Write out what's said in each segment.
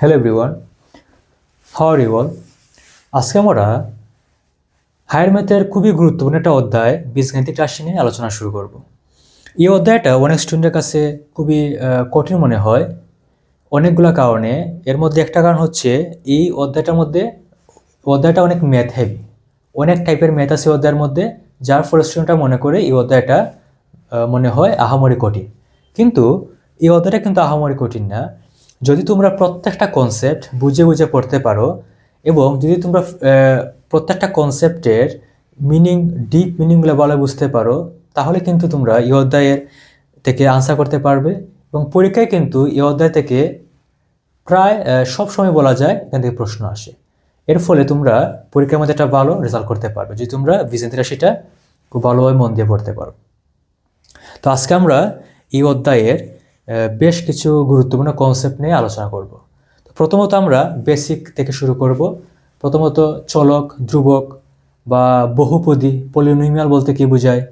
Hello everyone, how are you all? আজকে আমরা higher ম্যাথের খুবই গুরুত্বপূর্ণ একটা অধ্যায় বীজগাণিতিক রাশি নিয়ে আলোচনা শুরু করব। এই অধ্যায়টা অনেক স্টুডেন্টের কাছে খুবই কঠিন মনে হয় অনেকগুলো কারণে। এর মধ্যে একটা কারণ হচ্ছে এই অধ্যায়টা অনেক ম্যাথ হেভি, অনেক টাইপের ম্যাথ আছে অধ্যায়ের মধ্যে, যার ফলে স্টুডেন্টরা মনে করে এই অধ্যায়টা মনে হয় আহামরি কঠিন। কিন্তু এই অধ্যায়টা কিন্তু আহামরি কঠিন না। যদি তোমরা প্রত্যেকটা কনসেপ্ট বুঝে বুঝে পড়তে পারো এবং যদি তোমরা প্রত্যেকটা কনসেপ্টের ডিপ মিনিংগুলো ভালো বুঝতে পারো, তাহলে কিন্তু তোমরা এই অধ্যায়ের থেকে আনসার করতে পারবে। এবং পরীক্ষায় কিন্তু এই অধ্যায় থেকে প্রায় সব সময় বলা যায় এখান থেকে প্রশ্ন আসে। এর ফলে তোমরা পরীক্ষার মধ্যে একটা ভালো রেজাল্ট করতে পারবে যদি তোমরা বীজগণিত রাশিটা খুব ভালোভাবে মন দিয়ে পড়তে পারো। তো আজকে আমরা এই অধ্যায়ের বেশ কিছু গুরুত্বপূর্ণ কনসেপ্ট নিয়ে আলোচনা করব। তো প্রথমত আমরা বেসিক থেকে শুরু করব। প্রথমত চলক, ধ্রুবক বা বহুপদী, পলিনোমিয়াল বলতে কী বোঝায়,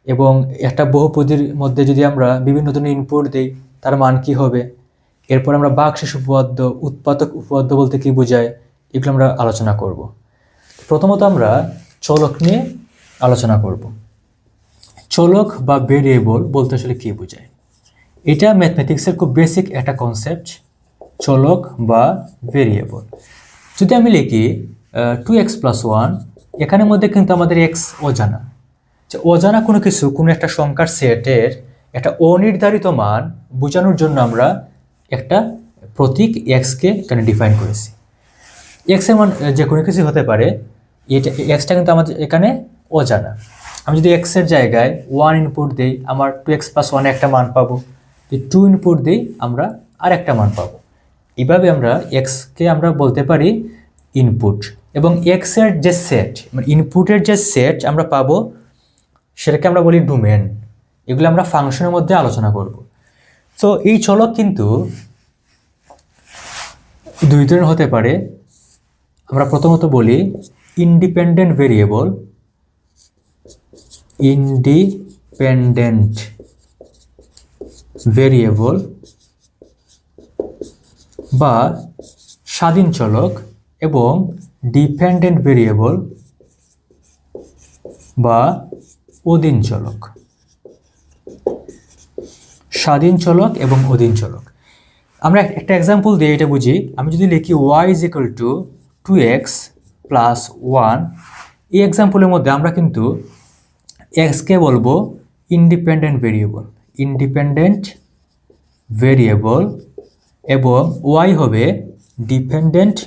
এবং একটা বহুপদীর মধ্যে যদি আমরা বিভিন্ন ধরনের ইনপুট দিই তার মান কী হবে। এরপর আমরা ভাগশেষ উপপাদ্য, উৎপাদক উপপাদ্য বলতে কী বোঝায়, এগুলো আমরা আলোচনা করব। প্রথমত আমরা চলক নিয়ে আলোচনা করব। চলক বা ভেরিয়েবল বলতে আসলে কী বোঝায়? এটা ম্যাথমেটিক্সের খুব বেসিক একটা কনসেপ্ট, চলক বা ভেরিয়েবল। যদি আমি লিখি 2x+1, এখানের মধ্যে কিন্তু আমাদের x অজানা। যে অজানা কোনো কিছু, কোনো একটা সংখ্যার সেটের একটা অনির্ধারিত মান বোঝানোর জন্য আমরা একটা প্রতীক এক্সকে এখানে ডিফাইন করেছি। এক্সের মান যে কোনো কিছু হতে পারে, এটা এক্সটা কিন্তু আমাদের এখানে অজানা। আমি যদি এক্সের জায়গায় 1 ইনপুট দিই, আমার 2x+1 একটা মান পাবো। যদি 2 ইনপুট দিই, আমরা আর একটা মান পাবো। এইভাবে আমরা এক্সকে আমরা বলতে পারি ইনপুট, এবং এক্সের যে সেট, মানে ইনপুটের যে সেট আমরা পাবো সেটাকে আমরা বলি ডোমেন। এগুলো আমরা ফাংশনের মধ্যে আলোচনা করব। তো এই চলক কিন্তু দুই ধরনের হতে পারে। আমরা প্রথমত বলি ইন্ডিপেন্ডেন্ট ভেরিয়েবল, ইন্ডিপেন্ডেন্ট ভেরিয়েবল বা স্বাধীন চলক, এবং ডিপেন্ডেন্ট ভেরিয়েবল বা অধীন চলক। স্বাধীন চলক এবং অধীন চলক। আমরা একটা এক্সাম্পল দিয়ে এটা বুঝি। আমি যদি লিখি y = 2x+1, এই এক্সাম্পলের মধ্যে আমরা কিন্তু এক্সকে বলবো ইন্ডিপেন্ডেন্ট ভেরিয়েবল এবং y হবে ডিপেন্ডেন্ট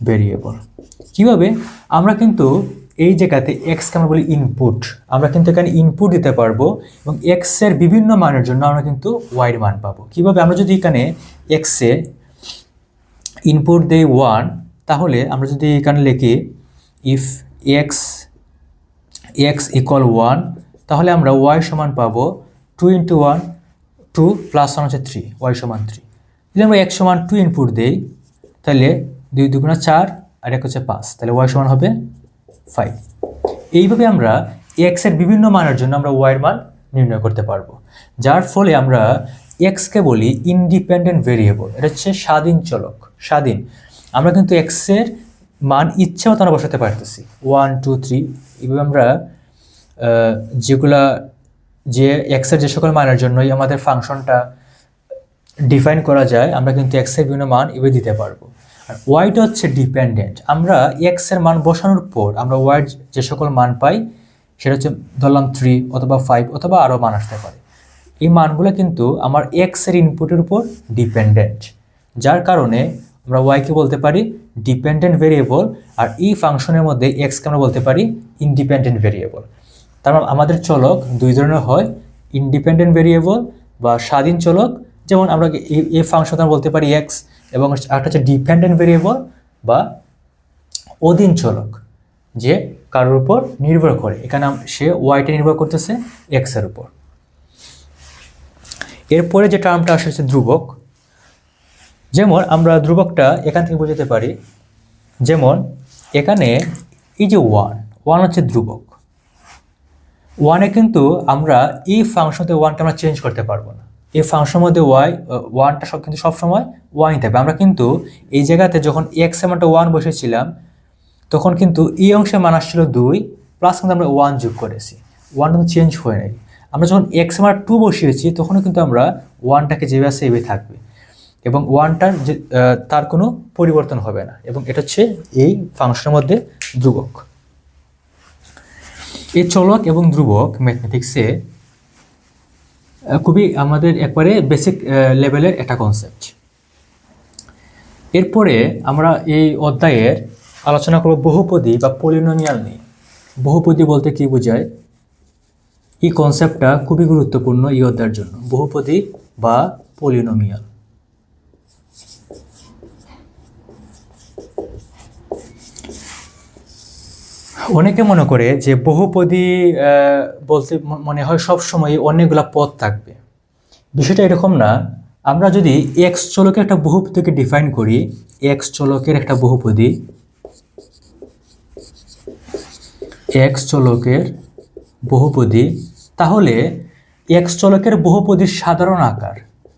ভেরিয়েবল। কীভাবে? আমরা কিন্তু এই জায়গাতে এক্সকে আমরা বলি ইনপুট। আমরা কিন্তু এখানে ইনপুট দিতে পারবো এবং এক্সের বিভিন্ন মানের জন্য আমরা কিন্তু ওয়াইয়ের মান পাবো। কীভাবে? আমরা যদি এখানে এক্সে ইনপুট দেই 1, তাহলে আমরা যদি এখানে লিখি ইফ এক্স = 1, তাহলে আমরা ওয়াই সমান পাবো 2 × 1, 2 + 1 হচ্ছে 3, ওয়াই সমান 3। যদি আমরা x সমান 2 ইনপুট দেই, তাহলে 2 × 2 = 4 আর 1 হচ্ছে 5, তাহলে ওয়াই সমান হবে 5। এইভাবে আমরা এক্সের বিভিন্ন মানের জন্য আমরা ওয়াইয়ের মান নির্ণয় করতে পারবো, যার ফলে আমরা এক্সকে বলি ইন্ডিপেন্ডেন্ট ভেরিয়েবল। এটা হচ্ছে স্বাধীন চলক। স্বাধীন, আমরা কিন্তু এক্সের মান ইচ্ছা মতো আমরা বসাতে পারতেছি, 1, 2, 3। এইভাবে আমরা যে এক্সের যে সকল মানের জন্যই আমাদের ফাংশনটা ডিফাইন করা যায়, আমরা কিন্তু এক্সের বিভিন্ন মান এভাবে দিতে পারবো। আর ওয়াইটা হচ্ছে ডিপেন্ডেন্ট। আমরা এক্সের মান বসানোর পর আমরা ওয়াইয়ের যে সকল মান পাই, সেটা হচ্ছে ধরলাম 3 অথবা 5 অথবা আরও মান আসতে পারে। এই মানগুলো কিন্তু আমার এক্সের ইনপুটের উপর ডিপেন্ডেন্ট, যার কারণে আমরা ওয়াইকে বলতে পারি ডিপেন্ডেন্ট ভেরিয়েবল, আর এই ফাংশনের মধ্যে এক্সকে আমরা বলতে পারি ইন্ডিপেন্ডেন্ট ভেরিয়েবল। তার মানে আমাদের চলক দুই ধরনের হয়, ইন্ডিপেন্ডেন্ট ভেরিয়েবল বা স্বাধীন চলক। যেমন আমরা এই ফাংশন বলতে পারি এক্স, এবং আরেকটা হচ্ছে ডিপেন্ডেন্ট ভেরিয়েবল বা অধীন চলক, যে কারোর উপর নির্ভর করে। এখানে সে ওয়াইটা নির্ভর করতেছে এক্সের উপর। এরপরে যে টার্মটা আসে হচ্ছে ধ্রুবক। যেমন আমরা ধ্রুবকটা এখান থেকে বোঝাতে পারি, যেমন এখানে এই যে 1 হচ্ছে ধ্রুবক। ওয়ানে কিন্তু আমরা এই ফাংশনতে ওয়ানকে আমরা চেঞ্জ করতে পারবো না। এই ফাংশনের মধ্যে ওয়ানটা কিন্তু সবসময় ওয়ানই থাকবে। আমরা কিন্তু এই জায়গাতে যখন এক্স এমানটা ওয়ান বসেছিলাম তখন কিন্তু এই অংশের মান আসছিল 2 প্লাস কিন্তু আমরা ওয়ান যোগ করেছি, ওয়ান কিন্তু চেঞ্জ হয়ে নাই। আমরা যখন এক্স মান 2 বসিয়েছি তখনও কিন্তু আমরা ওয়ানটাকে যেভাবে আছে এভাবে থাকবে এবং ওয়ানটার যে তার কোনো পরিবর্তন হবে না, এবং এটা হচ্ছে এই ফাংশনের মধ্যে ধ্রুবক। এই চলক এবং ধ্রুবক ম্যাথমেটিক্সে খুবই আমাদের একবারে বেসিক লেভেলের একটা কনসেপ্ট। এরপরে আমরা এই অধ্যায়ের আলোচনা করব বহুপদী বা পলিনোমিয়াল নিয়ে। বহুপদী বলতে কি বোঝায়, এই কনসেপ্টটা খুবই গুরুত্বপূর্ণ এই অধ্যায়ের জন্য। বহুপদী বা পলিনোমিয়াল। অনেকে মনে করে যে বহুপদী বলতে মনে হয় সবসময় অনেকগুলা পদ থাকবে। বিষয়টা এরকম না। আমরা যদি এক্স চলকের একটা বহুপদীকে ডিফাইন করি, এক্স চলকের একটা বহুপদী, এক্স চলকের বহুপদী, তাহলে এক্স চলকের বহুপদীর সাধারণ আকার,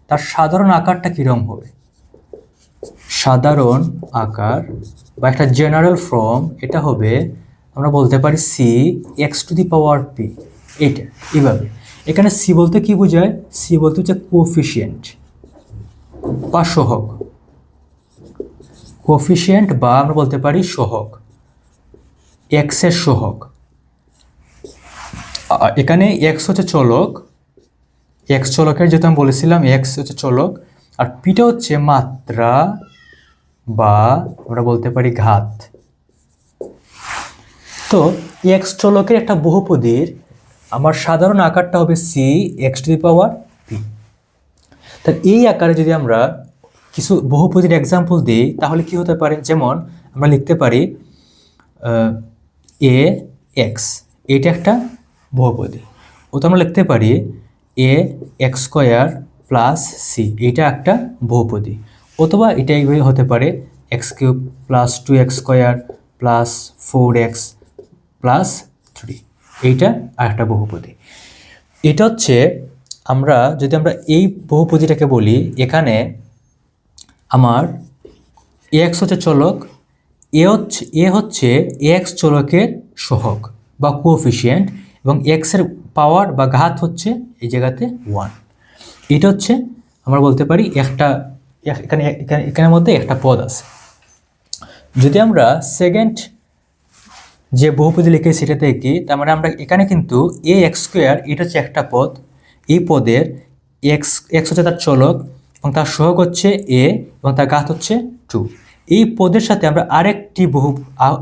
তার সাধারণ আকারটা কীরকম হবে? সাধারণ আকার বা একটা জেনারেল ফর্ম এটা হবে, আমরা বলতে পারি C X to the power P. এইটা এইভাবে। এখানে সি বলতে কি বোঝায়? সি বলতে হচ্ছে কোফিশিয়েন্ট বা সহগ, কোফিশিয়েন্ট বা আমরা বলতে পারি সহগ, এক্সের সহগ। এখানে এক্স হচ্ছে চলক, এক্স চলকের যেহেতু আমি বলেছিলাম এক্স হচ্ছে চলক, আর পিটা হচ্ছে মাত্রা বা আমরা বলতে পারি ঘাত। তো এক্স চলকের একটা বহুপদীর আমার সাধারণ আকারটা হবে C X to the power P. তা এই আকারে যদি আমরা কিছু বহুপদীর এক্সাম্পল দিই তাহলে কি হতে পারে? যেমন আমরা লিখতে পারি এ এক্স, এটা একটা বহুপদী। ও তো আমরা লিখতে পারি এ এক্স স্কোয়ার প্লাস সি, এটা একটা বহুপদী। অথবা এটা এইভাবে হতে পারে x cube plus 2x square plus 4x plus 3, এইটা আর একটা বহুপদী। এটা হচ্ছে আমরা যদি আমরা এই বহুপদীটাকে বলি, এখানে আমার এক্স হচ্ছে চলক, এ হচ্ছে এক্স চলকের সহগ বা কোএফিসিয়েন্ট, এবং এক্সের পাওয়ার বা ঘাত হচ্ছে এই জায়গাতে 1। এটা হচ্ছে আমরা বলতে পারি একটা এখানের মধ্যে একটা পদ আছে। যদি আমরা সেকেন্ড যে বহুপদী লিখেছি সেটা থেকে, তার মানে আমরা এখানে কিন্তু এ এক্স স্কোয়ার এটা হচ্ছে একটা পদ, এই পদের এক্স এক্স হচ্ছে তার চলক এবং তার সহগ হচ্ছে এ এবং তার ঘাত হচ্ছে 2। এই পদের সাথে আমরা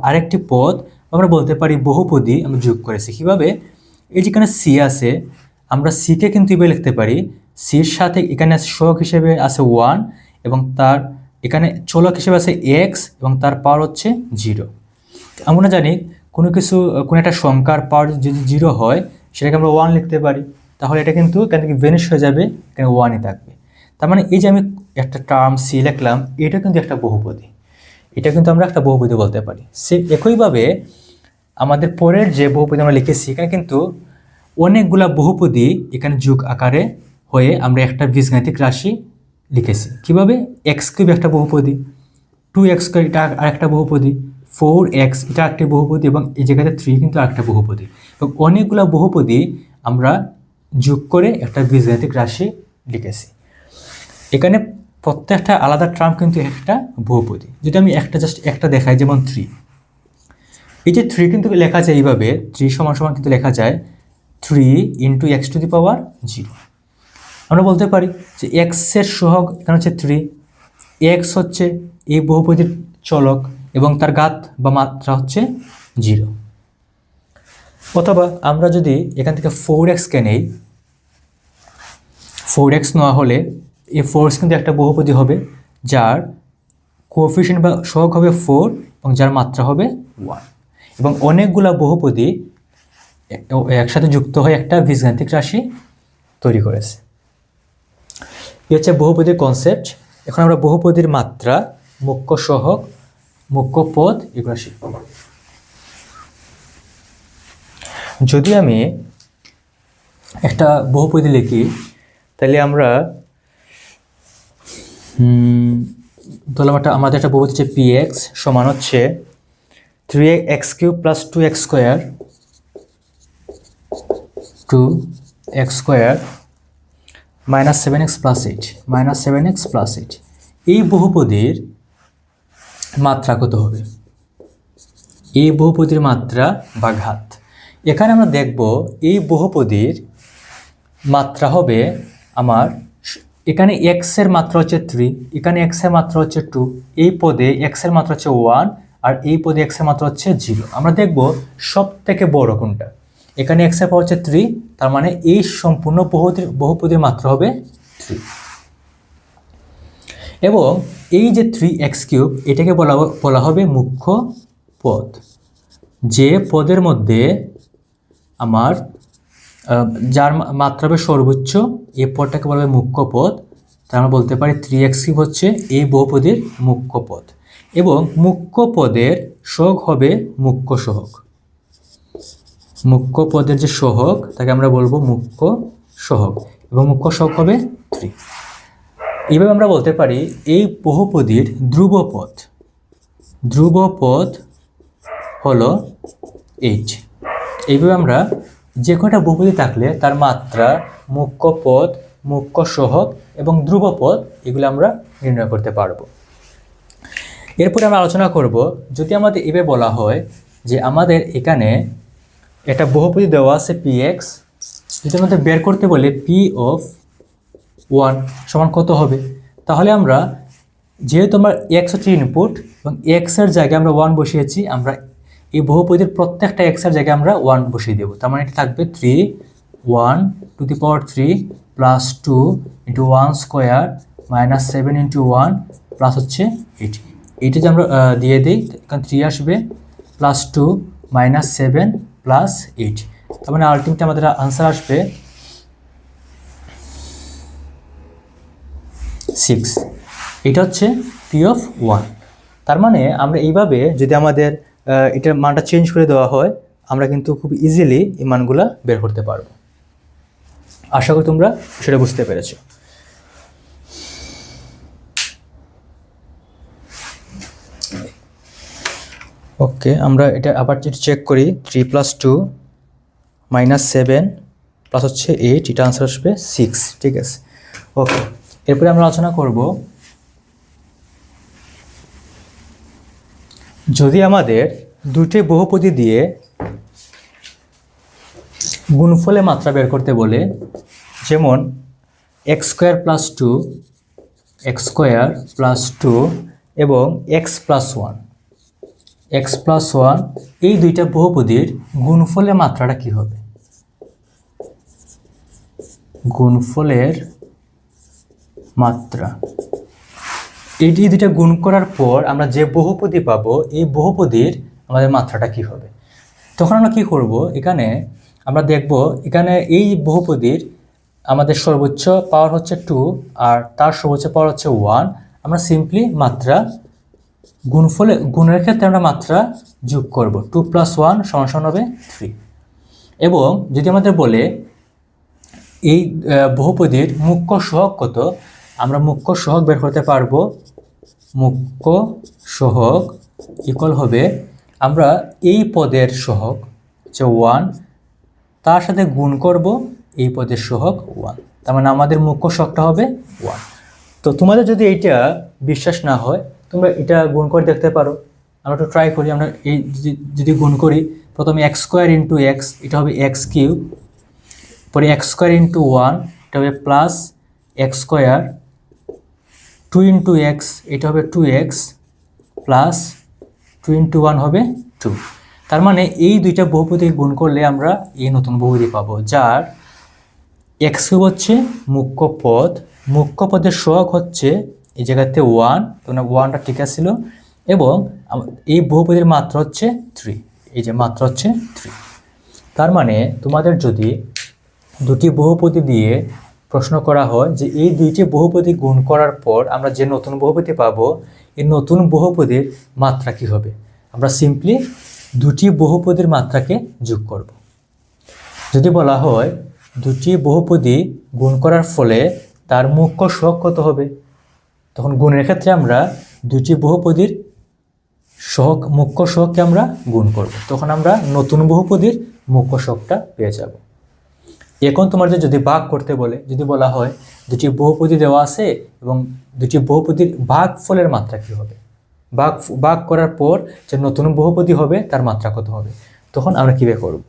আরেকটি পদ আমরা বলতে পারি বহুপদী আমরা যোগ করেছি। কীভাবে? এই যেখানে সি আছে, আমরা সিকে কিন্তু এভাবে লিখতে পারি, সির সাথে এখানে সহগ হিসেবে আছে 1 এবং তার এখানে চলক হিসেবে আছে এক্স এবং তার পাওয়ার হচ্ছে 0। আমরা জানি কোনো একটা সংখ্যার পাওয়ার যদি 0 হয় সেটাকে আমরা 1 লিখতে পারি, তাহলে এটা কিন্তু এখান থেকে ভেনিশ হয়ে যাবে, এখানে 1ই থাকবে। তার মানে এই যে আমি একটা টার্ম সি লিখলাম, এটা কিন্তু একটা বহুপদী, এটা কিন্তু আমরা একটা বহুপদী বলতে পারি। সে একইভাবে আমাদের পরের যে বহুপদী আমরা লিখেছি, এখানে কিন্তু অনেকগুলা বহুপদী এখানে যোগ আকারে হয়ে আমরা একটা বীজগাণিতিক রাশি লিখেছি। কিভাবে? এক্স কিউব একটা বহুপদী, 2x স্কোয়ার এটা আরেকটা বহুপদী, 4x এটা একটা বহুপদী, এবং এই জায়গাতে 3 কিন্তু আরেকটা বহুপদী, এবং অনেকগুলো বহুপদী আমরা যোগ করে একটা বীজগাণিতিক রাশি লিখেছি। এখানে প্রত্যেকটা আলাদা টার্ম কিন্তু একটা বহুপদী। যদি আমি জাস্ট একটা দেখাই, যেমন 3, এই যে 3 কিন্তু লেখা যায় এইভাবে, 3 সমান সমান কিন্তু লেখা যায় 3 ইন্টু এক্স টু দি পাওয়ার 0। আমরা বলতে পারি যে এক্সের সহগ এখানে হচ্ছে 3, এক্স হচ্ছে এই বহুপদীর চলক এবং তার ঘাত বা মাত্রা হচ্ছে 0। অথবা আমরা যদি এখান থেকে 4xকে নেই, 4x নেওয়া হলে এই 4x কিন্তু একটা বহুপদী হবে যার কোএফিসিয়েন্ট বা সহগ হবে 4 এবং যার মাত্রা হবে 1, এবং অনেকগুলা বহুপদী একসাথে যুক্ত হয়ে একটা বীজগাণিতিক রাশি তৈরি করেছে। এই হচ্ছে বহুপদীর কনসেপ্ট। এখন আমরা বহুপদীর মাত্রা, মুখ্য সহগ, মুখ্য পদ এগুলো শিখব। যদি আমি একটা বহুপদী লিখি, তাহলে আমরা ধরলাম আমাদের একটা বহুপদী হচ্ছে পি এক্স সমান হচ্ছে 3x³ plus 2x² 2x² minus 7x plus 8 minus 7x plus 8। এই বহুপদীর মাত্রা কত হবে? এই বহুপদীর মাত্রা বা ঘাত। এখানে আমরা দেখব এই বহুপদীর মাত্রা হবে আমার, এখানে x এর মাত্রা হচ্ছে 3, এখানে x এর মাত্রা হচ্ছে 2, এই পদে x এর মাত্রা হচ্ছে 1 আর এই পদে x এর মাত্রা হচ্ছে 0। আমরা দেখব সব থেকে বড় কোনটা। এখানে x এর পাওয়ার হচ্ছে 3, তার মানে এই সম্পূর্ণ বহুপদীর মাত্রা হবে 3। এবং এই যে 3x³ এটাকে বলা হবে মুখ্য পদ। যে পদের মধ্যে আমার যার মাত্রা হবে সর্বোচ্চ, এই পদটাকে বলা হবে মুখ্য পদ। তার আমরা বলতে পারি 3x³ হচ্ছে এই বহুপদীর মুখ্য পদ। এবং মুখ্য পদের সহগ হবে মুখ্য সহগ। মুখ্য পদের যে সহগ তাকে আমরা বলবো মুখ্য সহগ, এবং মুখ্য সহগ হবে 3। এইভাবে আমরা বলতে পারি এই বহুপদীর ধ্রুবপদ হলো h। এইভাবে আমরা যে কটা বহুপদী থাকলে তার মাত্রা, মুখ্য পদ, মুখ্য সহগ এবং ধ্রুবপদ এগুলো আমরা নির্ণয় করতে পারবো। এরপরে আমরা আলোচনা করব, যদি আমাদের এভাবে বলা হয় যে আমাদের এখানে একটা বহুপদী দেওয়া আছে px, যদি আমাদের বের করতে বলে p(1) সমান কত হবে, তাহলে আমরা যেহেতু আমার x হচ্ছে ইনপুট এবং x এর জায়গায় আমরা 1 বসিয়েছি, আমরা এই বহুপদীর প্রত্যেকটা x এর জায়গায় আমরা 1 বসিয়ে দেব। তার মানে এটা থাকবে 3 1 two the power 3 plus 2 into 1 square minus 7 into 1 plus হচ্ছে 8। এইটা যে আমরা দিয়ে দিই, এখানে 3 আসবে প্লাস 2 মাইনাস 7 প্লাস 8। তার মানে আলটিমেটলি আমাদের আনসার আসবে 6। এটা হচ্ছে p(1). তার মানে আমরা এইভাবে যদি আমাদের এটার মানটা চেঞ্জ করে দেওয়া হয়, আমরা কিন্তু খুব ইজিলি এই মানগুলা বের করতে পারবো। আশা করি তোমরা সেটা বুঝতে পেরেছো। ওকে, আমরা এটা আবার চেক করি। 3 + 2 - 7 প্লাস হচ্ছে 8, এটা আনসার আসবে 6। ঠিক আছে, ওকে। এরপরে আমরা আলোচনা করব, যদি আমাদের দুটি বহুপদী দিয়ে গুণফলের মাত্রা বের করতে বলে, যেমন x² + 2 x² + 2 এবং x + 1 x + 1, এই দুইটা বহুপদীর গুণফলের মাত্রাটা কি হবে? গুণফলের মাত্রা, এই দুইটা গুণ করার পর আমরা যে বহুপদী পাবো, এই বহুপদীর আমাদের মাত্রাটা কি হবে? তখন আমরা কি করব, এখানে আমরা দেখব এখানে এই বহুপদীর আমাদের সর্বোচ্চ পাওয়ার হচ্ছে 2 আর তার সর্বোচ্চ পাওয়ার হচ্ছে 1। আমরা সিম্পলি মাত্রা গুণের ক্ষেত্রে আমরা মাত্রা যোগ করব। 2 + 1 = হবে 3। এবং যদি আমাদের বলে এই বহুপদীর মুখ্য সহগ কত, আমরা মুখ্য সহগ বের করতে পারবো। মুখ্য সহগ ইকুয়াল হবে, আমরা এই পদের সহগ হচ্ছে 1, তার সাথে গুণ করব এই পদের সহগ 1, তার মানে আমাদের মুখ্য সহগটা হবে 1। তো তোমাদের যদি এইটা বিশ্বাস না হয়, তোমরা এটা গুণ করে দেখতে পারো। আমরা একটু ট্রাই করি। আমরা এই যদি গুণ করি, প্রথমে x² × x, এটা হবে x³, পরে x² × 1, এটা হবে প্লাস x², 2 × x, এটা হবে 2x, প্লাস 2 × 1 হবে 2। তার মানে এই দুইটা বহুপদী গুণ করলে আমরা এই নতুন বহুপদী পাবো, যার x³ হচ্ছে মুখ্য পদ, মুখ্য পদের সহগ হচ্ছে এই জায়গাতে 1, তোমরা 1টা ঠিক আছিল, এবং এই বহুপদীর মাত্রা হচ্ছে 3, এই যে মাত্রা হচ্ছে 3। তার মানে তোমাদের যদি দুটি বহুপদী দিয়ে প্রশ্ন করা হয় যে এই দুইটি বহুপদী গুণ করার পর আমরা যে নতুন বহুপদী পাবো, এই নতুন বহুপদীর মাত্রা কি হবে, আমরা সিম্পলি দুটি বহুপদীর মাত্রাকে যোগ করব। যদি বলা হয় দুটি বহুপদী গুণ করার ফলে তার মুখ্য সহগ কত হবে? তখন গুণের ক্ষেত্রে আমরা দুটি বহুপদীর মুখ্য সহগকে আমরা গুণ করব, তখন আমরা নতুন বহুপদীর মুখ্য সহগটা পেয়ে যাব। এখন তোমাদের যদি ভাগ করতে বলে, যদি বলা হয় দুটি বহুপদী দেওয়া আছে এবং দুটি বহুপদীর ভাগফলের মাত্রা কী হবে, ভাগ করার পর যে নতুন বহুপদী হবে তার মাত্রা কত হবে, তখন আমরা কীভাবে করব?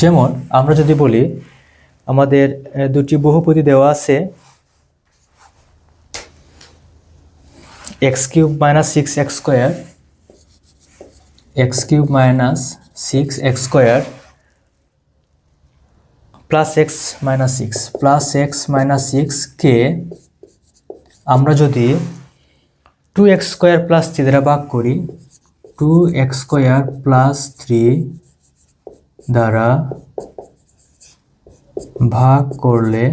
যেমন আমরা যদি বলি আমাদের দুটি বহুপদী দেওয়া আছে x³ - 6x square, x³ - 6x square plus x - 6 plus x - 6 কে আমরা যদি 2x স্কোয়ার প্লাস 3 দ্বারা ভাগ করি, 2x স্কোয়ার প্লাস 3 দ্বারা ভাগ করলে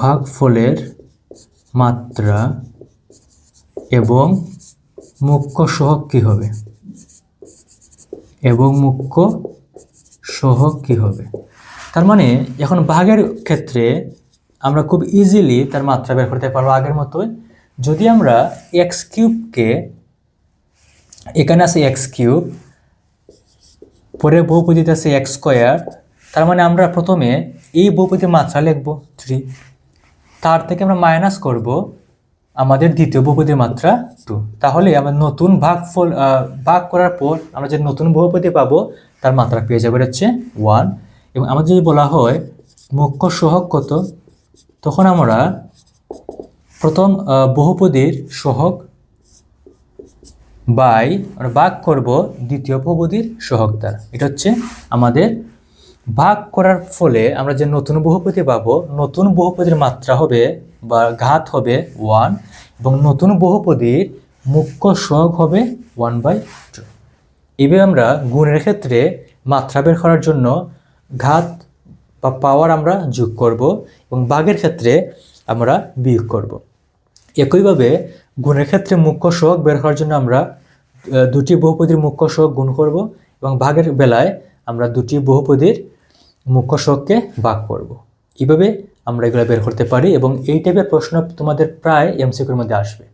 ভাগফলের মাত্রা এবং মুখ্য সহগ কী হবে, তার মানে এখন ভাগের ক্ষেত্রে আমরা খুব ইজিলি তার মাত্রা বের করতে পারবো আগের মতোই। যদি আমরা x³ এখানে আছে x³ পরে বহুপদীতে আছে x স্কোয়ার, তার মানে আমরা প্রথমে এই বহুপদীর মাত্রা লিখব 3, তার থেকে আমরা মাইনাস করব আমাদের দ্বিতীয় বহুপদীর মাত্রা 2, তাহলে আমরা নতুন ভাগ করার পর আমরা যে নতুন বহুপদী পাবো তার মাত্রা পেয়ে যাবে হচ্ছে 1। এবং আমাদের যদি বলা হয় মুখ্য সহগ কত, তখন আমরা প্রথম বহুপদীর সহগ আমরা ভাগ করব দ্বিতীয় বহুপদীর সহগ দ্বারা। এটা হচ্ছে আমাদের ভাগ করার ফলে আমরা যে নতুন বহুপদী পাবো, নতুন বহুপদীর মাত্রা হবে বা ঘাত হবে 1 এবং নতুন বহুপদীর মুখ্য সহগ হবে 1/2। এভাবে আমরা গুণের ক্ষেত্রে মাত্রা বের করার জন্য ঘাত বা পাওয়ার আমরা যোগ করব এবং ভাগের ক্ষেত্রে আমরা বিয়োগ করব। একইভাবে গুণের ক্ষেত্রে মুখ্য সহগ বের করার জন্য আমরা দুটি বহুপদীর মুখ্য সহগ গুণ করব এবং ভাগের বেলায় আমরা দুটি বহুপদীর মুখ্য সহগকে ভাগ করব। এইভাবে আমরা এগুলো বের করতে পারি এবং এই টাইপের প্রশ্ন তোমাদের প্রায় এমসিকিউর মধ্যে আসবে।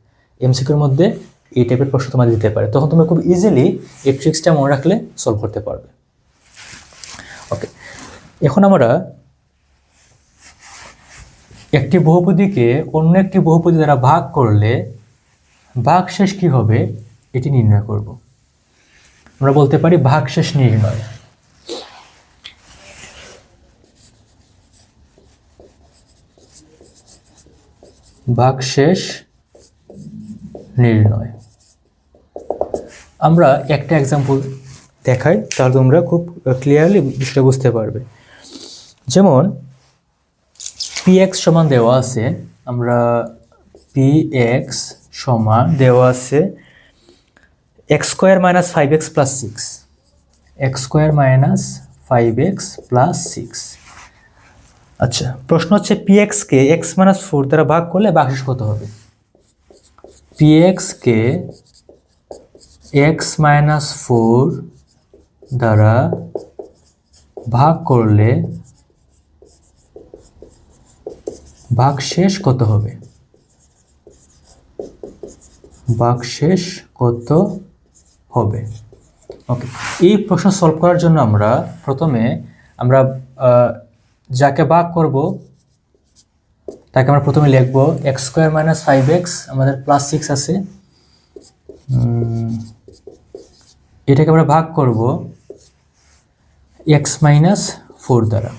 এমসিকিউর মধ্যে এই টাইপের প্রশ্ন তোমাদের দিতে পারে, তখন তোমরা খুব ইজিলি এই ট্রিক্সটা মনে রাখলে সলভ করতে পারবে। ওকে, এখন আমরা একটি বহুপদীকে অন্য একটি বহুপদী দ্বারা ভাগ করলে ভাগশেষ কি হবে এটি নির্ণয় করব। আমরা বলতে পারি ভাগশেষ নির্ণয়। ভাগশেষ নির্ণয় আমরা একটা এক্সাম্পল দেখাই, তাহলে তোমরা খুব ক্লিয়ারলি বিষয়টা বুঝতে পারবে। যেমন px সমান দেওয়া আছে, আমরা px সমান দেওয়া আছে x² - 5x + 6, x² - 5x + 6। আচ্ছা, প্রশ্ন হচ্ছে px কে x - 4 দ্বারা ভাগ করলে ভাগশেষ কত হবে? px কে x - 4 দ্বারা ভাগ করলে ভাগশেষ কত হবে? ওকে, এই প্রশ্ন সলভ করার জন্য আমরা প্রথমে যাকে ভাগ করব তাকে আমরা প্রথমে লিখব x² - 5x, আমাদের +6 আছে, এটাকে আমরা ভাগ করব x - 4 দ্বারা।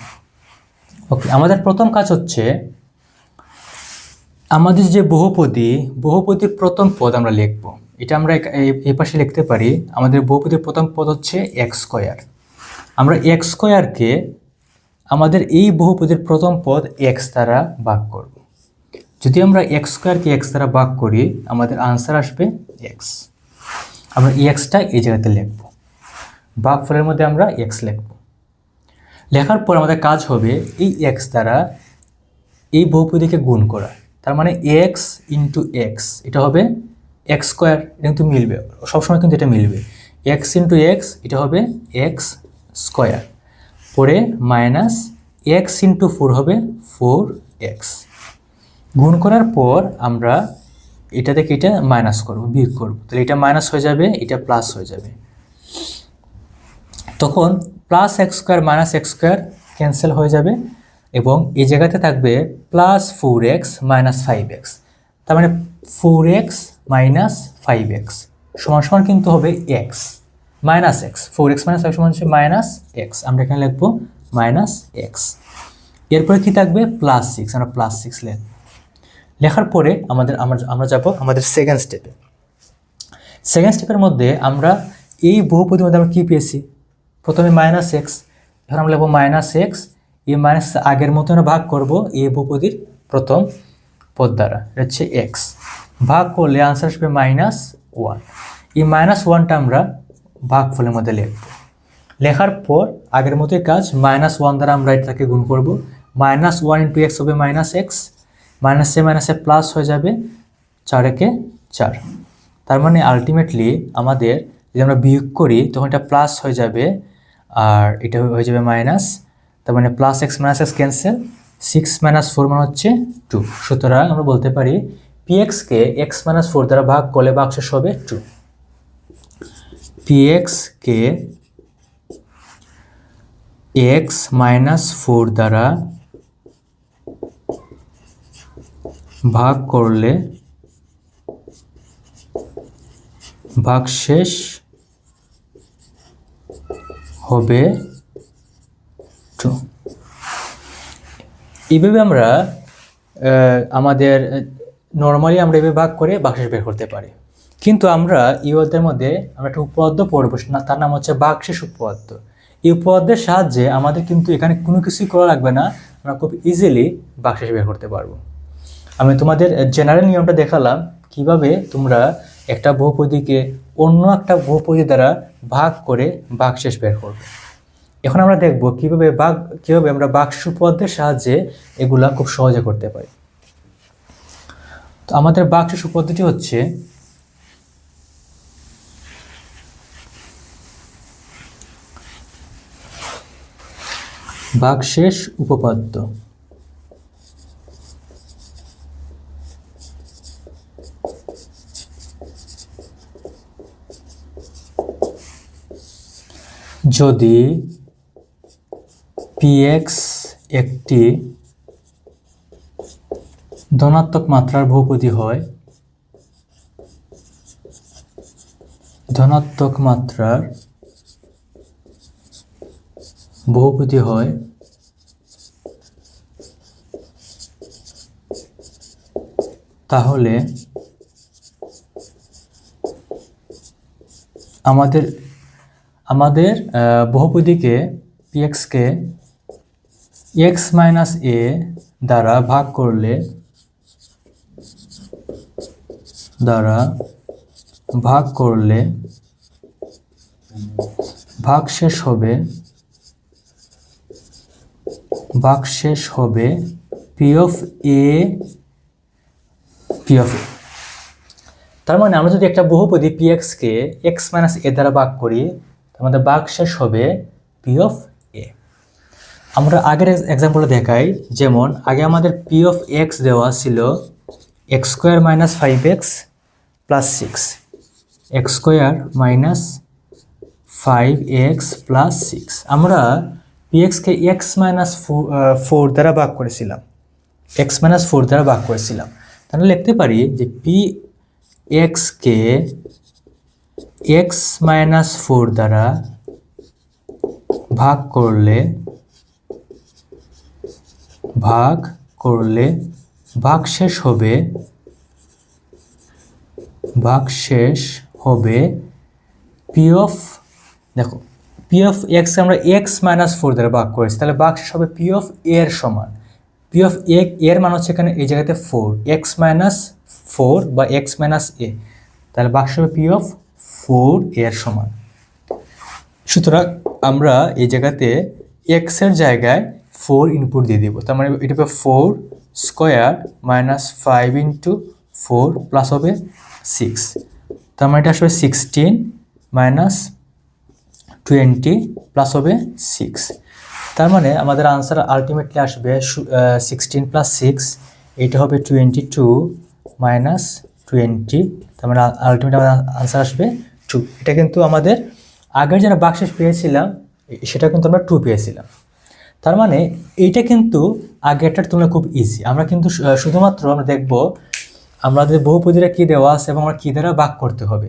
ওকে, আমাদের প্রথম কাজ হচ্ছে আমাদের যে বহুপদীর প্রথম পদ আমরা লিখব, এটা আমরা এই পাশে লিখতে পারি। আমাদের বহুপদীর প্রথম পদ হচ্ছে x²। আমরা x²কে আমাদের এই বহুপদীর প্রথম পদ x দ্বারা ভাগ করব। যদি আমরা x²কে x দ্বারা ভাগ করি আমাদের আনসার আসবে x। আমরা xটা এই জায়গাতে লিখব, ভাগফলের মধ্যে আমরা x লিখব। লেখার পর আমাদের কাজ হবে এই x দ্বারা এই বহুপদীকে গুণ করা। তার মানে এক্স ইন্টু এক্স, এটা হবে এক্স স্কোয়ার, এটা কিন্তু মিলবে, সবসময় কিন্তু এটা মিলবে। এক্স ইন্টু এক্স, এটা হবে এক্স স্কোয়ার, পরে মাইনাস এক্স ইন্টু ফোর হবে 4x। গুণ করার পর আমরা এটা থেকে এটা মাইনাস করবো, বিয়োগ করবো, তাহলে এটা মাইনাস হয়ে যাবে, এটা প্লাস হয়ে যাবে। তখন plus x square minus x square cancel হয়ে যাবে এবং এই জায়গাতে থাকবে প্লাস 4x মাইনাস 5x। তার মানে 4x মাইনাস 5x সমান সমান কিন্তু হবে x minus x. 4x minus 5 সমান হচ্ছে মাইনাস এক্স, আমরা এখানে লিখবো মাইনাস এক্স। এরপরে কি থাকবে প্লাস 6, আমরা প্লাস 6 লিখব। লেখার পরে আমরা যাব আমাদের সেকেন্ড স্টেপে। সেকেন্ড স্টেপের মধ্যে আমরা এই বহুপদীর মধ্যে আমরা কী পেয়েছি, প্রথমে মাইনাস এক্স, এখন আমরা লিখবো মাইনাস এক্স, এই মাইনাস আগের মতো আমরা ভাগ করব এই বহুপদীর প্রথম পদ দ্বারা, এটা হচ্ছে এক্স, ভাগ করলে আনসার আসবে -1। এই -1টা আমরা ভাগফলের মধ্যে লিখব। লেখার পর আগের মতোই কাজ, -1 দ্বারা আমরা এটাকে গুণ করব, -1 ইন্টু এক্স হবে -x, মাইনাসে মাইনাসে প্লাস হয়ে যাবে, 4 একে 4। তার মানে আলটিমেটলি আমাদের যদি আমরা বিয়োগ করি তখন এটা প্লাস হয়ে যাবে আর এটা হয়ে যাবে মাইনাস, তার মানে plus x minus x cancel, 6 minus 4 মানে হচ্ছে 2। সুতরাং আমরা বলতে পারি pxকে x মাইনাস 4 দ্বারা ভাগ করলে ভাগশেষ হবে 2। pxকে x মাইনাস 4 দ্বারা ভাগ করলে ভাগশেষ হবে 2। এইভাবে আমরা আমাদের নর্মালি আমরা এভাবে ভাগ করে ভাগশেষ বের করতে পারি। কিন্তু আমরা এই অধ্যায়ের মধ্যে আমরা একটা উপপাদ্য পড়ব, তার নাম হচ্ছে ভাগশেষ উপপাদ্য। এই উপপাদ্যের সাহায্যে আমাদের কিন্তু এখানে কোনো কিছুই করা লাগবে না, আমরা খুব ইজিলি ভাগশেষ বের করতে পারবো। আমি তোমাদের জেনারেল নিয়মটা দেখালাম কিভাবে তোমরা একটা বহুপদীকে অন্য একটা বহুপদী দ্বারা ভাগ করে ভাগশেষ বের করবে। এখন আমরা দেখব কিভাবে আমরা ভাগশেষ উপপাদ্যের সাহায্যে এগুলা খুব সহজে করতে পারি। তো আমাদের ভাগশেষ উপপাদ্যটি হচ্ছে ভাগশেষ উপপাদ্য। যদি px একটি ধনাত্মক মাত্রার বহুপদী হয়, ধনাত্মক মাত্রার বহুপদী হয়, তাহলে আমাদের বহুপদীকে pxকে x মাইনাস a দ্বারা ভাগ করলে ভাগশেষ হবে p of a। তার মানে আমরা যদি একটা বহুপদী pxকে x মাইনাস a দ্বারা ভাগ করি, আমাদের ভাগশেষ হবে p of a। আমরা আগের এক্সাম্পলে দেখাই, যেমন আগে আমাদের p of x দেওয়া ছিল x square minus 5x plus 6, x square minus 5x plus 6। আমরা pxকে x মাইনাস 4 দ্বারা ভাগ করেছিলাম, তাহলে লিখতে পারি যে pxকে x মাইনাস 4 দ্বারা ভাগ করলে ভাগশেষ হবে p of, দেখো p of x আমরা x মাইনাস 4 দ্বারা ভাগ করেছি, তাহলে ভাগশেষ হবে p of a এর সমান। p of a এর মান হচ্ছে এখানে এই জায়গাতে 4, x মাইনাস 4 বা x মাইনাস a, তাহলে ভাগশেষ হবে p of 4 এর সমান। সুতরাং আমরা এই জায়গাতে x এর জায়গায় 4 ইনপুট দিয়ে দিব, তার মানে এটা হবে 4 স্কোয়ার মাইনাস 5 ইন্টু 4 প্লাস হবে 6, তার মানে এটা আসবে 16 মাইনাস 20 প্লাস হবে 6, তার মানে আমাদের আনসার আলটিমেটলি আসবে 16 প্লাস 6, এইটা হবে 22 মাইনাস 20, তার মানে আলটিমেট আমাদের আনসার আসবে 2। এটা কিন্তু আমাদের আগের যারা বাক্সেস পেয়েছিলাম সেটা কিন্তু আমরা 2 পেয়েছিলাম। তার মানে এইটা কিন্তু আগেরটার তুলনায় খুব ইজি। আমরা কিন্তু শুধুমাত্র আমরা দেখব আমাদের বহুপদীরা কী দেওয়া আছে এবং আমরা কী দ্বারা ভাগ করতে হবে।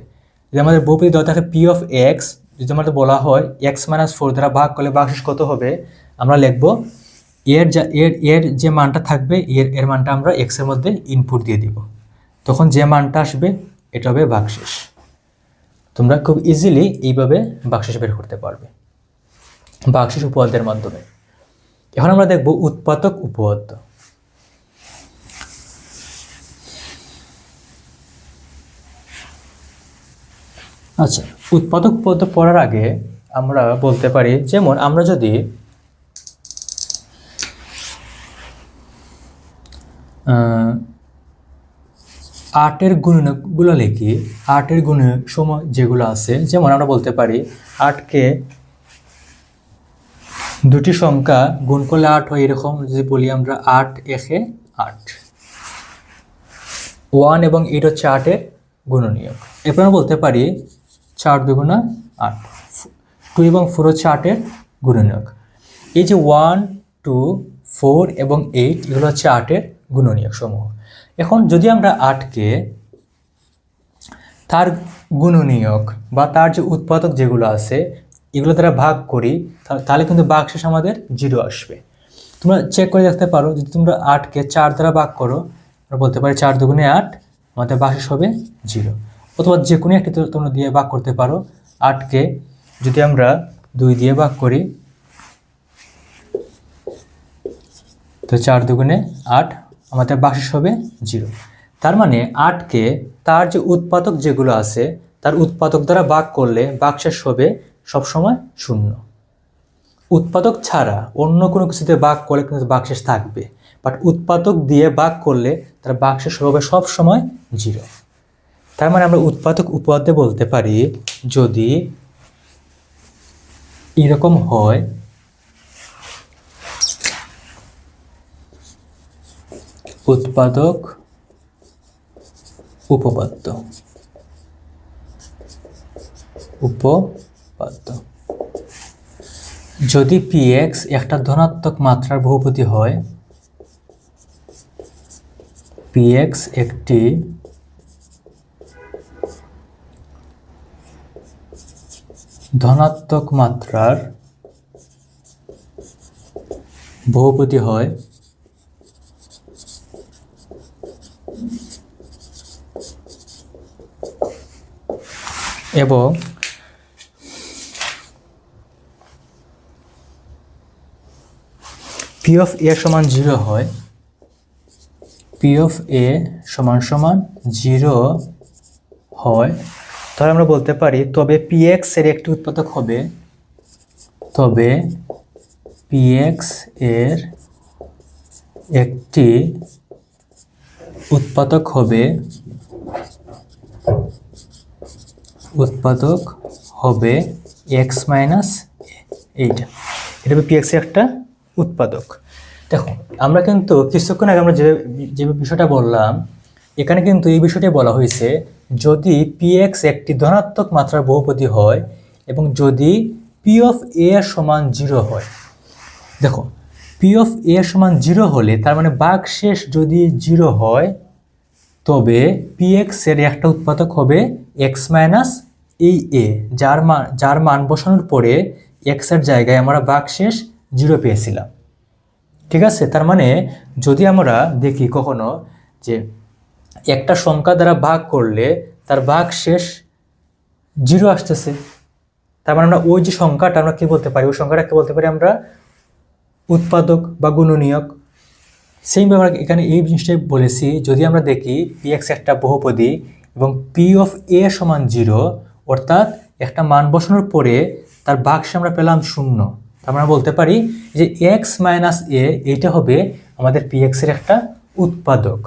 যদি আমাদের বহুপদী দেওয়া থাকে পি অফ এক্স, যদি আমাদের বলা হয় এক্স মাইনাস 4 দ্বারা ভাগ করলে ভাগশেষ কত হবে, আমরা লিখব এর যে মানটা থাকবে এর মানটা আমরা এক্সের মধ্যে ইনপুট দিয়ে দিব, তখন যে মানটা আসবে এটা হবে ভাগশেষ। তোমরা খুব ইজিলি এইভাবে ভাগশেষ বের করতে পারবে ভাগশেষ উপপাদ্যের মাধ্যমে। এখন আমরা দেখব উৎপাদক উপপাদ্য। আচ্ছা, উৎপাদক উপপাদ্য পড়ার আগে আমরা বলতে পারি, যেমন আমরা যদি আটের গুণনকগুলো লিখি, আটের গুণনীয়ক সময় যেগুলো আছে, যেমন আমরা বলতে পারি 8কে দুটি সংখ্যা গুণ করলে 8 হয়, এরকম যদি বলি আমরা 8 একে 8, 1 এবং 8 হচ্ছে 8-এর গুণনীয়ক। এরপর আমরা বলতে পারি 4 দুগুণা 8, 2 এবং 4 হচ্ছে 8-এর গুণনীয়ক। এই যে 1, 2, 4 এবং 8 এগুলো হচ্ছে 8-এর গুণনীয়ক সমূহ। এখন যদি আমরা 8কে তার গুণনীয়ক বা তার যে উৎপাদক যেগুলো আছে এগুলো দ্বারা ভাগ করি, তাহলে কিন্তু ভাগশেষ আমাদের 0 আসবে। তোমরা চেক করে দেখতে পারো, যদি তোমরা 8কে 4 দ্বারা ভাগ করো, আমরা বলতে পারি 4 দুগুণে 8, আমাদের ভাগশেষ হবে 0। অথবা যে কোনো একটি তোমরা দিয়ে ভাগ করতে পারো। 8কে যদি আমরা 2 দিয়ে ভাগ করি, তো 4 দুগুণে 8, আমাদের ভাগশেষ হবে 0। তার মানে 8কে তার যে উৎপাদক যেগুলো আছে তার উৎপাদক দ্বারা ভাগ করলে ভাগশেষ হবে সবসময় 0। উৎপাদক ছাড়া অন্য কোনো কিছুতে ভাগ করলে কিন্তু ভাগশেষ থাকবে, বাট উৎপাদক দিয়ে ভাগ করলে তার ভাগশেষ হবে সবসময় 0। তার মানে আমরা উৎপাদক উপপাদ্যে বলতে পারি, যদি এরকম হয় উৎপাদক উপপাদ্য, যদি px একটা ধনাত্মক মাত্রার বহুপদী হয়, px একটি ধনাত্মক মাত্রার বহুপদী হয় এবং p of a সমান 0 হয়, p of a সমান 0 হয়, তাহলে আমরা বলতে পারি তবে px এর একটি উৎপাদক হবে, তবে px এর একটি উৎপাদক হবে x মাইনাস এইটা, এটা হবে px এর একটা উৎপাদক। দেখো আমরা কিন্তু কিছুক্ষণ আগে আমরা যে বিষয়টা বললাম, এখানে কিন্তু এই বিষয়টাই বলা হয়েছে, যদি px একটি ধনাত্মক মাত্রার বহুপদী হয় এবং যদি p of a সমান 0 হয়। দেখো p of a সমান 0 হলে তার মানে ভাগশেষ যদি 0 হয়, তবে px এর একটা উৎপাদক হবে x মাইনাস এই a, যার মান বসানোর পরে x এর জায়গায় আমরা ভাগশেষ 0 পেয়েছিলাম। ঠিক আছে, তার মানে যদি আমরা দেখি কখনো যে একটা সংখ্যা দ্বারা ভাগ করলে তার ভাগশেষ 0 আসতেছে, তার মানে আমরা ওই যে সংখ্যাটা আমরা কি বলতে পারি, ওই সংখ্যাটাকে বলতে পারি আমরা উৎপাদক বা গুণনীয়ক। সেইভাবে এখানে এই জিনিসটাই বলেছি, যদি আমরা দেখি px একটা বহুপদী এবং p of a সমান 0, অর্থাৎ একটা মান বসানোর পরে তার ভাগশেষ আমরা পেলাম 0, আমরা বলতে পারি যে x মাইনাস a এইটা হবে আমাদের px-এর একটা উৎপাদক,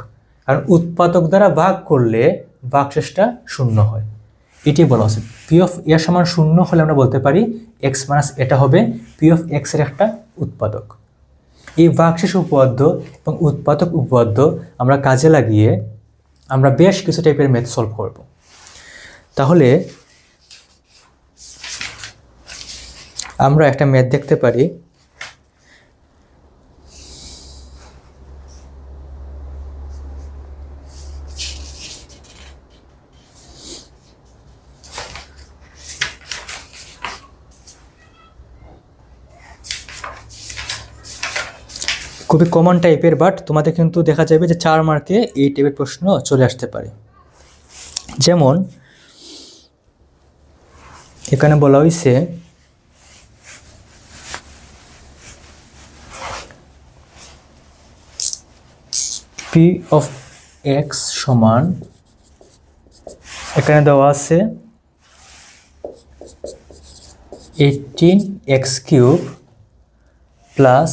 কারণ উৎপাদক দ্বারা ভাগ করলে ভাগশেষটা শূন্য হয়। এটি বলা হচ্ছে পি অফ এ সমান শূন্য হলে আমরা বলতে পারি এক্স মাইনাস এটা হবে পি অফ এক্স-এর একটা উৎপাদক। এই ভাগশেষ উপপাদ্য এবং উৎপাদক উপপাদ্য আমরা কাজে লাগিয়ে আমরা বেশ কিছু টাইপের ম্যাথ সলভ করব। তাহলে আমরা একটা ম্যাথ দেখতে পারি। খুবই কমন টাইপের, বাট তোমাদের কিন্তু দেখা যাবে যে 4 মার্কে এই টাইপের প্রশ্ন চলে আসতে পারে। যেমন এখানে বলা হয়েছে পি অফ এক্স সমান, এখানে দেওয়া আছে 18x³ plus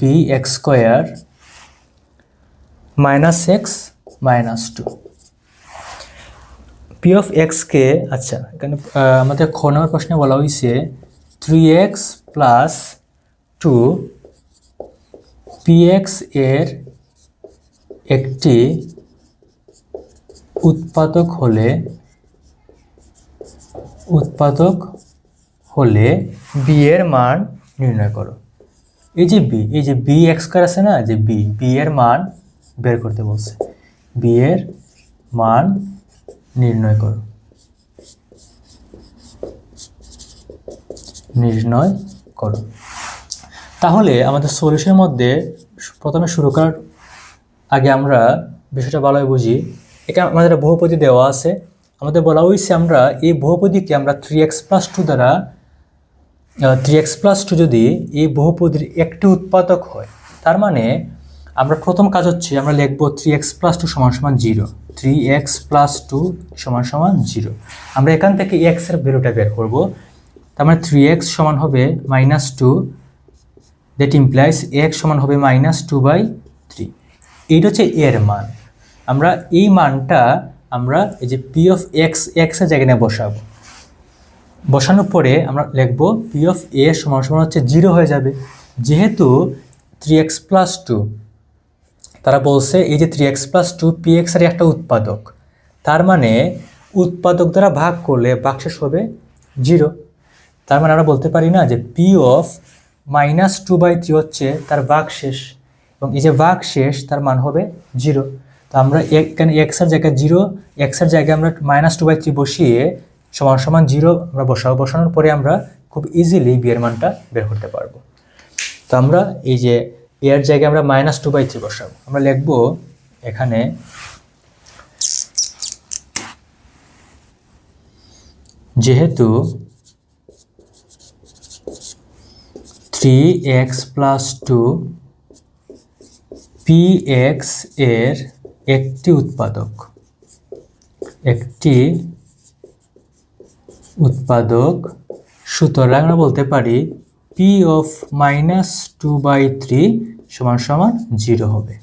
bx² minus x minus 2। P of এক্সকে, আচ্ছা এখানে আমাদের খ নম্বর প্রশ্নে বলা হয়েছে 3x প্লাস 2 px এর একটি উৎপাদক হলে বি এর মান নির্ণয় করো। এই যে বি x² আছে না, যে বি এর মান বের করতে বলছে, বি এর মান নির্ণয় করো। তাহলে আমাদের সলিউশনের মধ্যে প্রথমে শুরু করার আগে আমরা বিষয়টা ভালোই বুঝি। এখানে আমাদের বহুপদী দেওয়া আছে, আমাদের বলা হয়েছে আমরা এই বহুপদীকে আমরা 3x+2 দ্বারা 3x+2 যদি এই বহুপদীর একটি উৎপাদক হয়, তার মানে আমরা প্রথম কাজ হচ্ছে আমরা লিখব 3x+2 সমান সমান 0, 3x+2 সমান সমান 0। আমরা এখান থেকে x এর ভ্যালুটা বের করব, তার মানে 3x সমান হবে -2, দ্যাট ইমপ্লাইজ x সমান হবে -2/3। এইটা হচ্ছে এর মান। আমরা এই মানটা আমরা এই যে পি অফ এক্স এর জায়গায় নিয়ে বসাবো। বসানোর পরে আমরা লিখব পি অফ এ সমান সমান হচ্ছে 0 হয়ে যাবে, যেহেতু 3x+2 তারা বলছে এই যে 3x+2 px এর একটা উৎপাদক, তার মানে উৎপাদক দ্বারা ভাগ করলে ভাগশেষ হবে 0। তার মানে আমরা বলতে পারি না যে পি অফ -2/3 হচ্ছে তার ভাগশেষ, এবং এই যে ভাগশেষ তার মান হবে 0। তো আমরা এখানে x এর জায়গায় 0, x এর জায়গায় আমরা -2/3 বসিয়ে সমান সমান 0 আমরা বসাবো। বসানোর পরে আমরা খুব ইজিলি বি এর মানটা বের করতে পারবো। তো আমরা এই যে এর জায়গায় আমরা -2/3 বসাবো। আমরা লিখব এখানে যেহেতু 3x+2 px এর একটি উৎপাদক, সুতরাং আমরা বলতে পারি পি অফ -2/3 সমান সমান 0 হবে।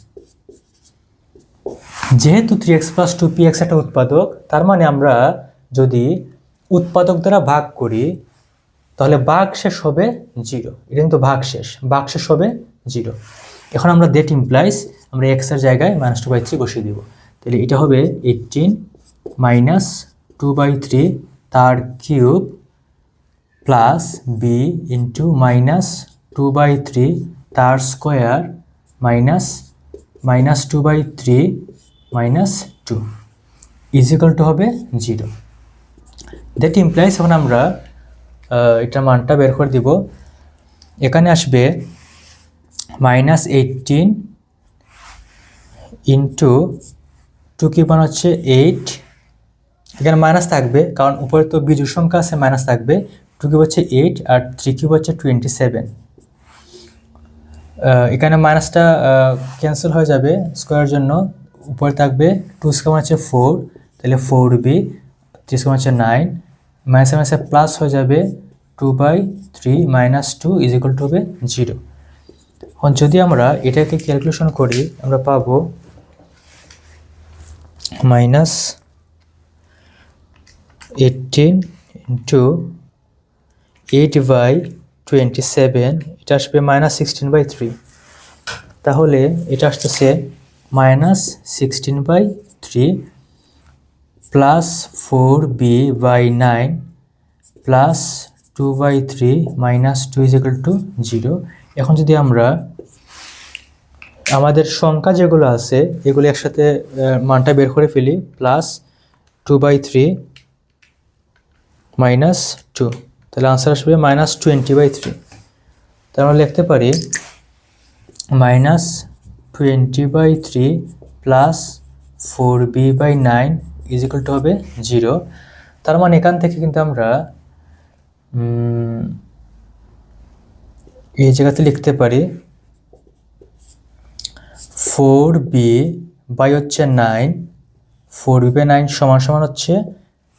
যেহেতু 3x+2 px একটা উৎপাদক, তার মানে আমরা যদি উৎপাদক দ্বারা ভাগ করি তাহলে ভাগশেষ হবে 0। এটা কিন্তু ভাগশেষ হবে 0। এখন আমরা দ্যাট ইমপ্লাইজ আমরা x এর জায়গায় -2/3 বসিয়ে দিব। তাহলে এটা হবে 18 -2/3 তার কিউব প্লাস বি ইন্টু -2/3 তার স্কোয়ার মাইনাস -2/3 -2 ইজিক্যাল টু হবে 0। দ্যাট ইমপ্লাইজ এখন আমরা এটার মানটা বের করে দিব। এখানে আসবে -18 ইন্টু 2 কি মান হচ্ছে 8, এখানে মাইনাস থাকবে কারণ উপরে তো বিজোড় সংখ্যা আছে, মাইনাস থাকবে। 2 কিউব হচ্ছে 8 আর 3 কিউব হচ্ছে 27। এখানে মাইনাসটা ক্যান্সেল হয়ে যাবে স্কোয়ারের জন্য, উপরে থাকবে 2 স্কোয়ার হচ্ছে 4, তাহলে 4b, 3 স্কোয়ার হচ্ছে 9, মাইনাসে মাইনাসে প্লাস হয়ে যাবে 2/3 -2 ইজ ইকুয়াল টু হবে 0। যদি আমরা এটাকে ক্যালকুলেশন করি আমরা পাবো -18 ইন্টু 8/27, এটা আসবে -16/3। তাহলে এটা আসতেছে -16/3 প্লাস 4b/9 প্লাস 2/3 -2 = 0। এখন যদি আমরা আমাদের সংখ্যা যেগুলো আছে এগুলো একসাথে মানটা বের করে ফেলি, প্লাস 2/3 -2, তাহলে আনসার আসবে -20/3। তাহলে আমরা লিখতে পারি -20/3 প্লাস 4b/9 = হবে 0। তার মানে এখান থেকে কিন্তু আমরা এই জায়গাতে লিখতে পারি 4b/9, 4b/9 সমান হচ্ছে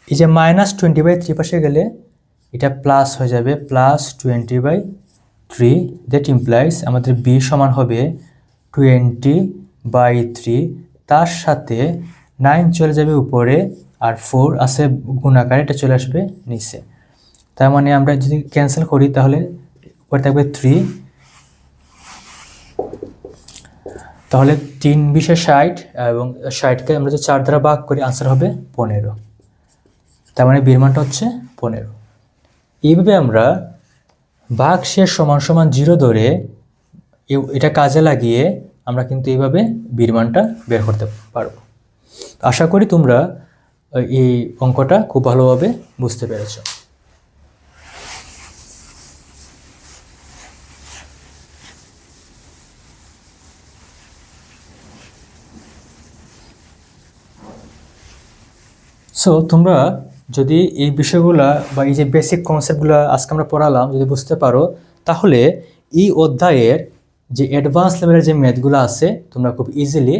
এই যে -20/3 পাশে গেলে এটা প্লাস হয়ে যাবে +20/3, দ্যাট ইমপ্লাইজ আমাদের b সমান হবে 20/3, তার সাথে 9 চলে যাবে উপরে আর 4 আছে গুণাকারে, এটা চলে আসবে নিচে। তার মানে আমরা যদি ক্যান্সেল করি তাহলে উপরে থাকবে 3, তাহলে 3×20 = 60 এবং 60কে আমরা যদি 4 দ্বারা ভাগ করি আনসার হবে 15। তার মানে বির মানটা হচ্ছে 15। এইভাবে আমরা ভাগশেষ সমান 0 ধরে এটা কাজে লাগিয়ে আমরা কিন্তু এইভাবে বির মানটা বের করতে পারবো। আশা করি তোমরা এই অঙ্কটা খুব ভালোভাবে বুঝতে পেরেছো। সো তোমরা যদি এই বিষয়গুলা বা এই যে বেসিক কনসেপ্টগুলো আজকে আমরা পড়ালাম যদি বুঝতে পারো, তাহলে এই অধ্যায়ের যে অ্যাডভান্স লেভেলের যে ম্যাথগুলো আছে তোমরা খুব ইজিলি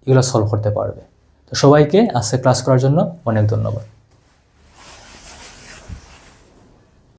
এগুলো সলভ করতে পারবে। তো সবাইকে আজকে ক্লাস করার জন্য অনেক ধন্যবাদ।